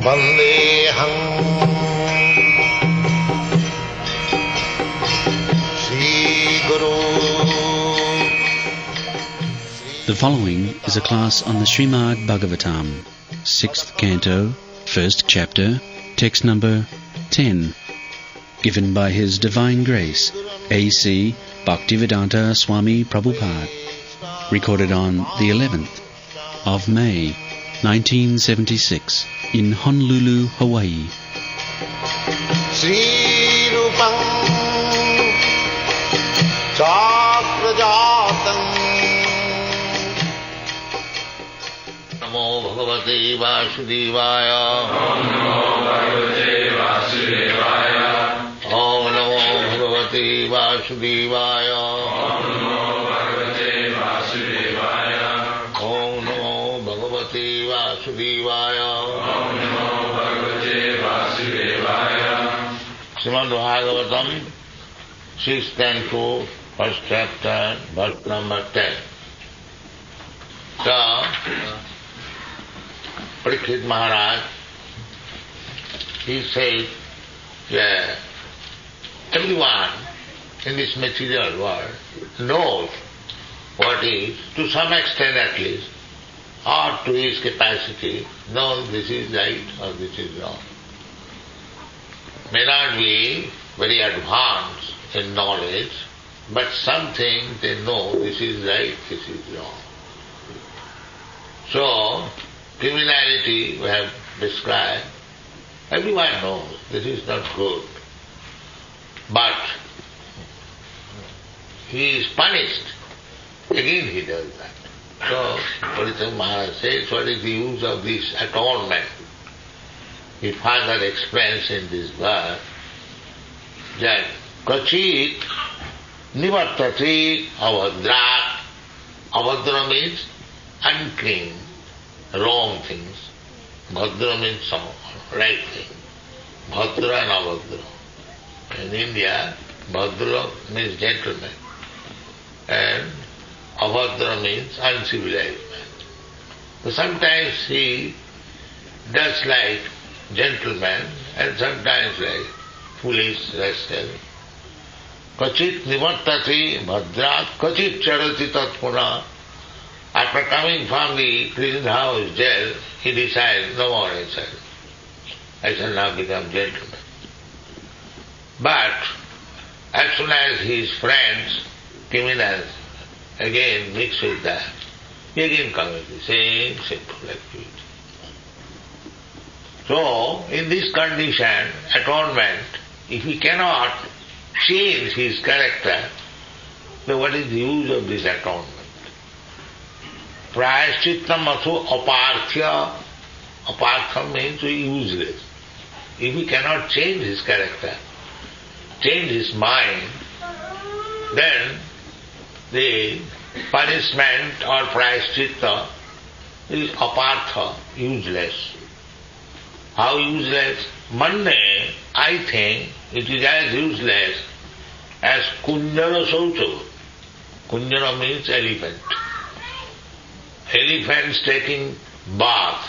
Vandeham Sri Guru. The following is a class on the Srimad Bhagavatam, 6th Canto, 1st Chapter, text number 10, given by His Divine Grace, A.C. Bhaktivedanta Swami Prabhupada, recorded on the 11th of May, 1976, in Honolulu, Hawaii. Sri Rupam Chakrajatam Namo Bhagavate Vasudevaya. Om Namo Bhagavate Vasudevaya. Om Namo Bhagavate Vasudevaya. Om Namo Bhagavate Vasudevaya. Om Namo Bhagavate Vasudevaya. Om Namo Bhagavate Vasudevaya. Srimad Bhagavatam, 6th Canto, 1st Chapter, verse number 10. So, Parikshit Maharaj, he said that everyone in this material world knows what is, to some extent at least, or to his capacity, knows this is right or this is wrong. May not be very advanced in knowledge, but something they know this is right, this is wrong. So, criminality we have described, everyone knows this is not good. But he is punished. Again he does that. So, Parikshit Maharaj says, what is the use of this atonement? He further explains in this verse that Kachit Nivartati Avadrat. Avadra means unclean, wrong things. Bhadra means some right thing. Bhadra and Avadra. In India, Bhadra means gentleman and Avadra means uncivilized man. So sometimes he does like gentleman and sometimes like foolish rascal. Kachit nivartati bhadrat, kachit charati tatpuna. After coming from the prison house, jail, he decides, no more I shall now become gentleman. But as soon as his friends, criminals, again mix with that, he again commits the same simple activity. So, in this condition, atonement, if he cannot change his character, then what is the use of this atonement? Prayashchittam aso aparthya. Aparthya means useless. If he cannot change his character, change his mind, then the punishment or prayashchitta is apartha, useless. How useless? Monday, I think, it is as useless as kunjara saucha. Kunjara means elephant. Elephants taking bath.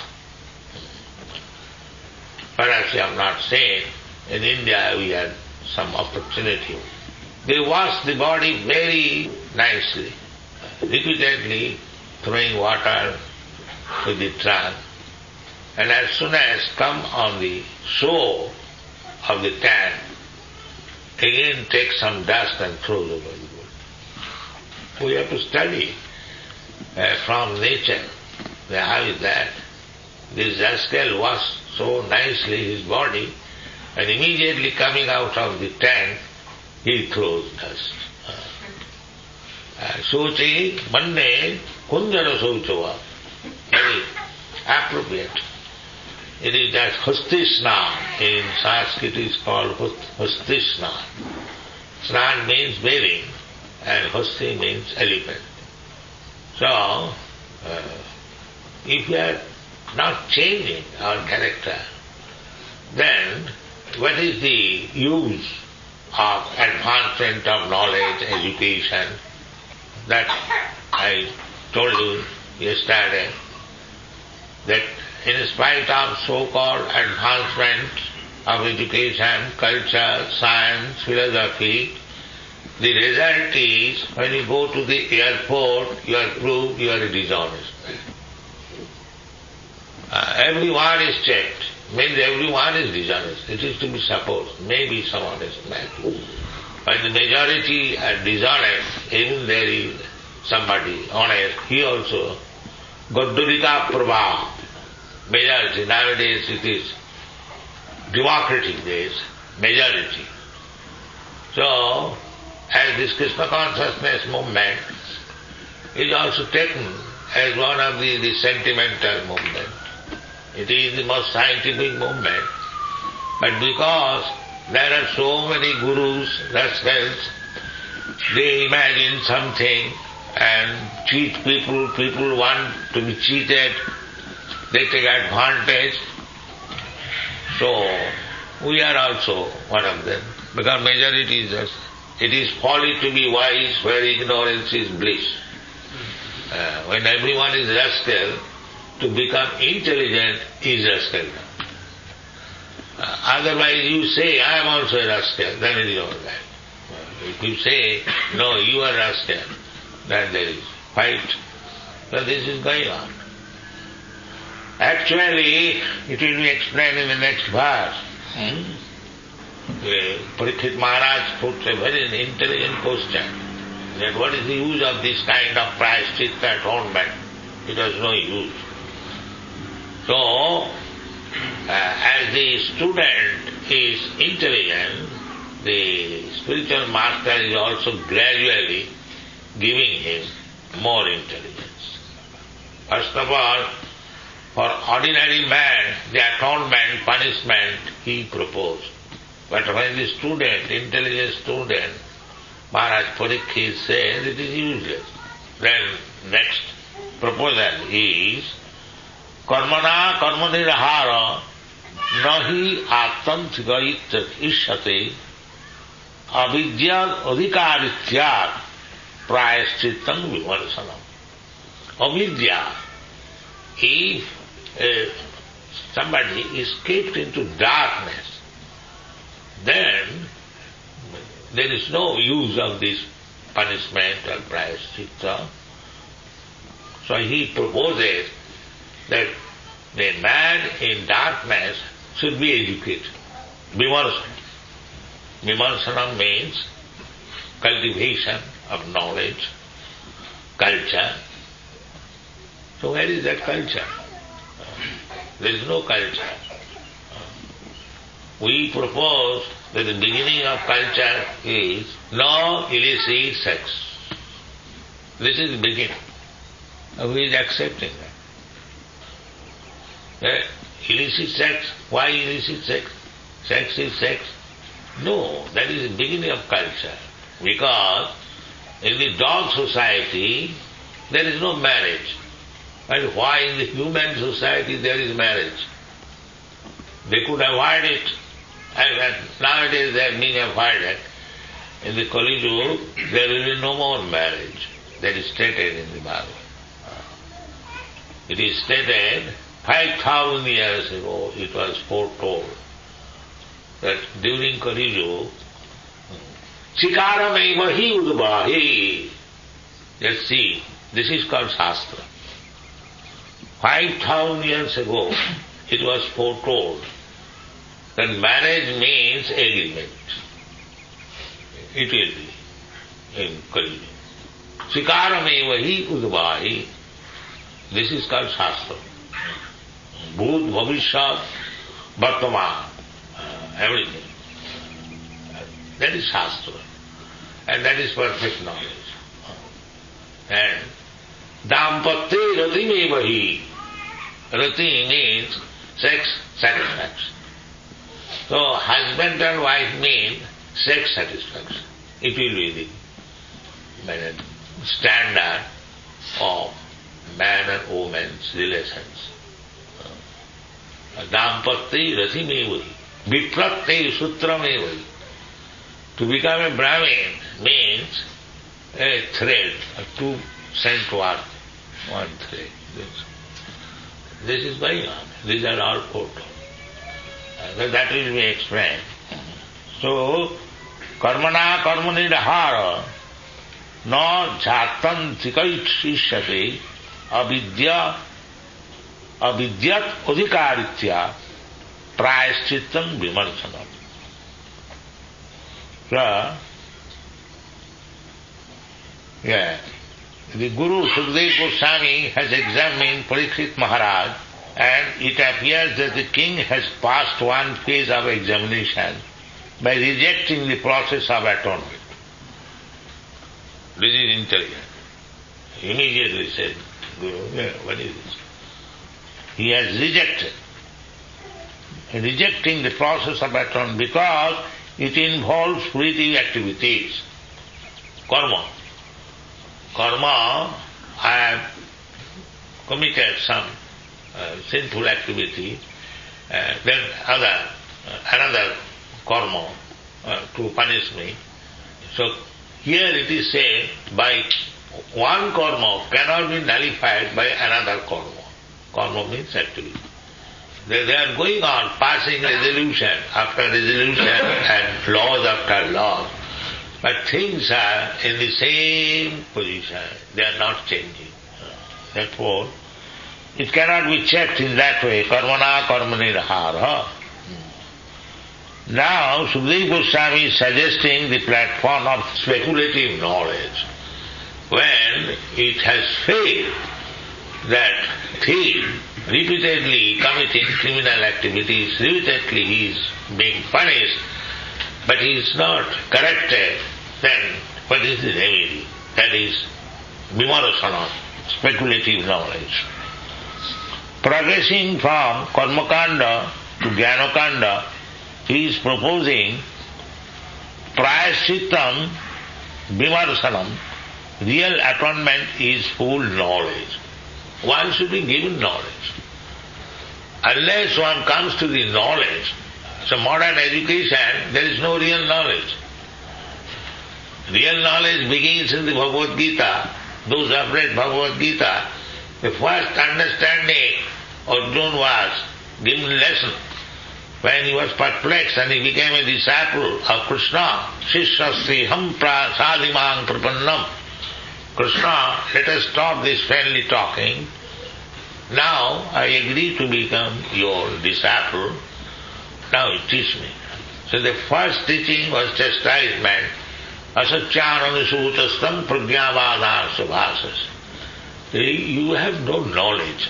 Perhaps you have not seen, in India we had some opportunity. They wash the body very nicely, repeatedly throwing water with the trunk. And as soon as come on the shore of the tank, again take some dust and throw over the body. We have to study from nature. How is that? This rascal washed so nicely his body, and immediately coming out of the tank, he throws dust. Sochi, Mande, Kunjara Sochava. Very appropriate. It is that Hustisnan. In Sanskrit it is called Hustisnan. Snan means bathing and Husti means elephant. So, if we are not changing our character, then what is the use of advancement of knowledge, education? That I told you yesterday. that in spite of so-called advancement of education, culture, science, philosophy, the result is when you go to the airport, you are proved you are a dishonest man. Everyone is checked, means everyone is dishonest. It is to be supposed, maybe some honest man. When the majority are dishonest, even there is somebody honest, he also, Gaddurika Prabha, majority, nowadays it is democratic days, majority. So, as this Krishna consciousness movement is also taken as one of the sentimental movement. It is the most scientific movement, but because there are so many gurus, rascals, they imagine something and cheat people, people want to be cheated, they take advantage. So, we are also one of them, because majority is just, it is folly to be wise where ignorance is bliss. When everyone is rascal, to become intelligent is rascal. Otherwise you say, I am also a rascal, then it is all right. If you say, no, you are rascal, then there is fight. So this is going on. Actually, it will be explained in the next verse. Parikshit Maharaj put a very intelligent question, that what is the use of this kind of prayaschitta atonement? It has no use. So, as the student is intelligent, the spiritual master is also gradually giving him more intelligence. First of all, for ordinary man, the atonement, punishment, he proposed. But when the student, intelligent student, Maharaj Parikshit says it is useless. Then next proposal is Karmana karmanirahara nahi atantika ishyate avidya adhikarityat prayaschitam vimarsanam. Avidya, if somebody is kept into darkness, then there is no use of this punishment or prayaschitta. So he proposes that the man in darkness should be educated. Vimarsana. Vimarsana means cultivation of knowledge, culture. So where is that culture? There is no culture. We propose that the beginning of culture is no illicit sex. This is the beginning. Who is accepting that? Illicit sex, why illicit sex? Sex is sex. No, that is the beginning of culture. Because in the dog society, there is no marriage. And why in the human society there is marriage? They could avoid it. And nowadays they are being avoided. In the Kali Yuga, there will be no more marriage. That is stated in the Bible. It is stated 5,000 years ago, it was foretold that during Kali Yuga, Chikaram evahi udvahi. Let's see, this is called Shastra. 5,000 years ago, it was foretold that marriage means agreement. It will be in Kali Yuga. Chikaram evahi udvahi. This is called Shastra. Bhut, Bhavishyat, Vartaman, everything. That is Shastra. And that is perfect knowledge. And Dampatya Ratimevahi. Rati means sex satisfaction. So husband and wife mean sex satisfaction. It will be the standard of man and woman's relations. Dampatya Ratimevahi. Vipratya Sutramevahi. To become a Brahmin means a thread, a 2 cent worth, one thread. This is going on. These are all total. That will be explained. So, karmana karmanirahara na jhatantikaitishyate avidyat adhikaritya prayashchittam vimarsanam. So, the Guru Sukadeva Goswami has examined Parikshit Maharaj, and it appears that the king has passed one phase of examination by rejecting the process of atonement. This is intelligent. Immediately said, Guru, what is this? He has rejected. Rejecting the process of atonement because it involves fruitive activities. Karma. Karma, I have committed some sinful activity, then another karma to punish me. So here it is said, by one karma cannot be nullified by another karma. Karma means activity. They are going on, passing resolution after resolution and laws after laws. But things are in the same position. They are not changing. Therefore, it cannot be checked in that way. Karmana karmanirahara. Now, Sukadeva Goswami is suggesting the platform of speculative knowledge. When it has failed, that thief repeatedly committing criminal activities, repeatedly he is being punished, but he is not corrected, then what is the remedy? That is vimarasana, speculative knowledge. Progressing from karmakanda to jnanakanda, he is proposing prayashchitam vimarsanam. Real atonement is full knowledge. One should be given knowledge. Unless one comes to the knowledge, so modern education, there is no real knowledge. Real knowledge begins in the Bhagavad Gita. Those who have read Bhagavad Gita, the first understanding Arjuna was given lesson. When he was perplexed and he became a disciple of Krishna, Shishastri ham prasadimang prapannam. Krishna, let us stop this friendly talking. Now I agree to become your disciple. Now you teach me. So the first teaching was chastisement. Asacchananusutastam pragyavadar subhasas. You have no knowledge.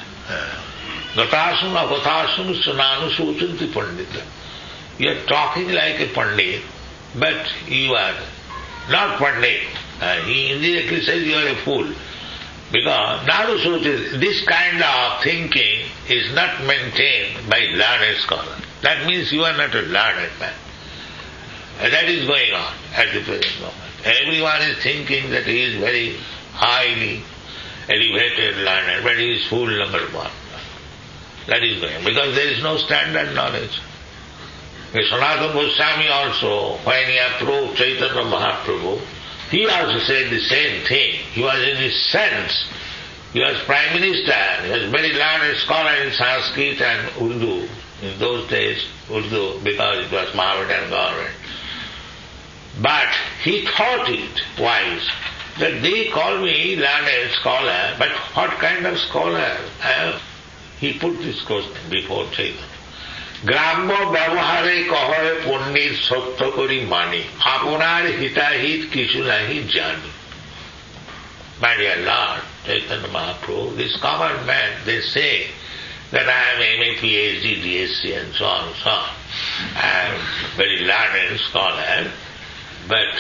Gatasam avatasam sunanusuchanti pandita. You are talking like a pandit, but you are not pandit. He indirectly says you are a fool. Because Nanusuchit, this kind of thinking is not maintained by learned scholar. That means you are not a learned man. And that is going on at the present moment. Everyone is thinking that he is very highly elevated learned, but he is fool number one. That is going on. Because there is no standard knowledge. Sanatana Goswami also, when he approached Chaitanya Mahaprabhu, he also said the same thing. He was in his sense. He was Prime Minister. He was very learned scholar in Sanskrit and Urdu. In those days, Urdu, because it was Mohammedan government. But he thought it wise that they call me learned scholar, but what kind of scholar? He put this question before Chaitanya. গ্রাম্য ব্যবহারে কহে পণ্ডিত সত্য করি মানি আপনার হিতাহিত কিছু নাহি জানি. My dear Lord, Chaitanya Mahaprabhu, this common man, they say that I am MA, PhD, DSc and so on and so on. I am very learned scholar, but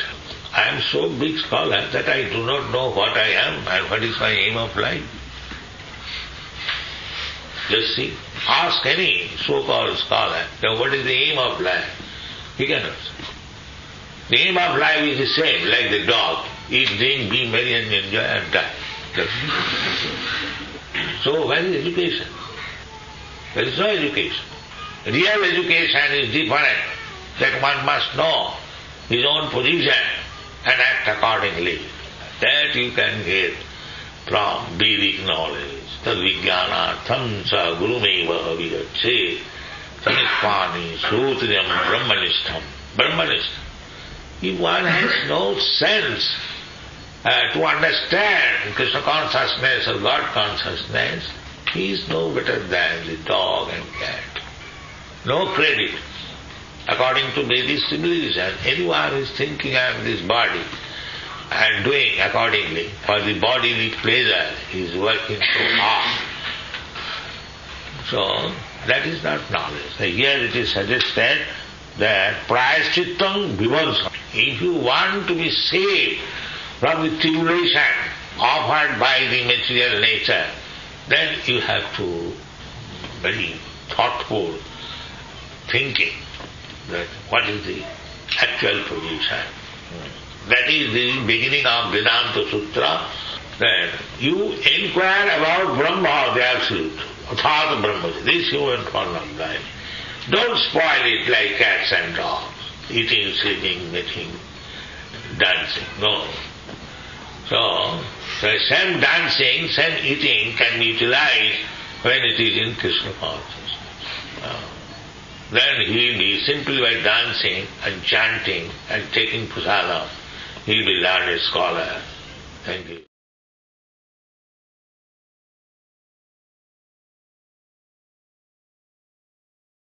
I am so big scholar that I do not know what I am and what is my aim of life. Just see, ask any so-called scholar, what is the aim of life? He cannot say. The aim of life is the same, like the dog. Eat, drink, be merry and enjoy and die. So where is education? There is no education. Real education is different, that one must know his own position and act accordingly. That you can get from Vedic knowledge. Tad vijnanartham sa gurumeva vigacche Tanipani Sutryam Brahmanishtam. Brahmanishtam. If one has no sense to understand Krishna consciousness or God consciousness, he is no better than the dog and cat. No credit. According to Vedic civilization, anyone is thinking I am this body and doing accordingly for the bodily pleasure, he is working so hard. So, that is not knowledge. Here it is suggested that prayashchittam vivansam. If you want to be saved from the tribulation offered by the material nature, then you have to very thoughtful thinking that what is the actual position. That is the beginning of Vedanta Sutra, that you inquire about Brahma, the Absolute, Athata Brahma, this human form of life. Don't spoil it like cats and dogs, eating, sleeping, making, dancing. No. So, the same dancing, same eating can be utilized when it is in Krishna consciousness. Then he will be simply by dancing and chanting and taking prasadam, he will be learned scholar. Thank you.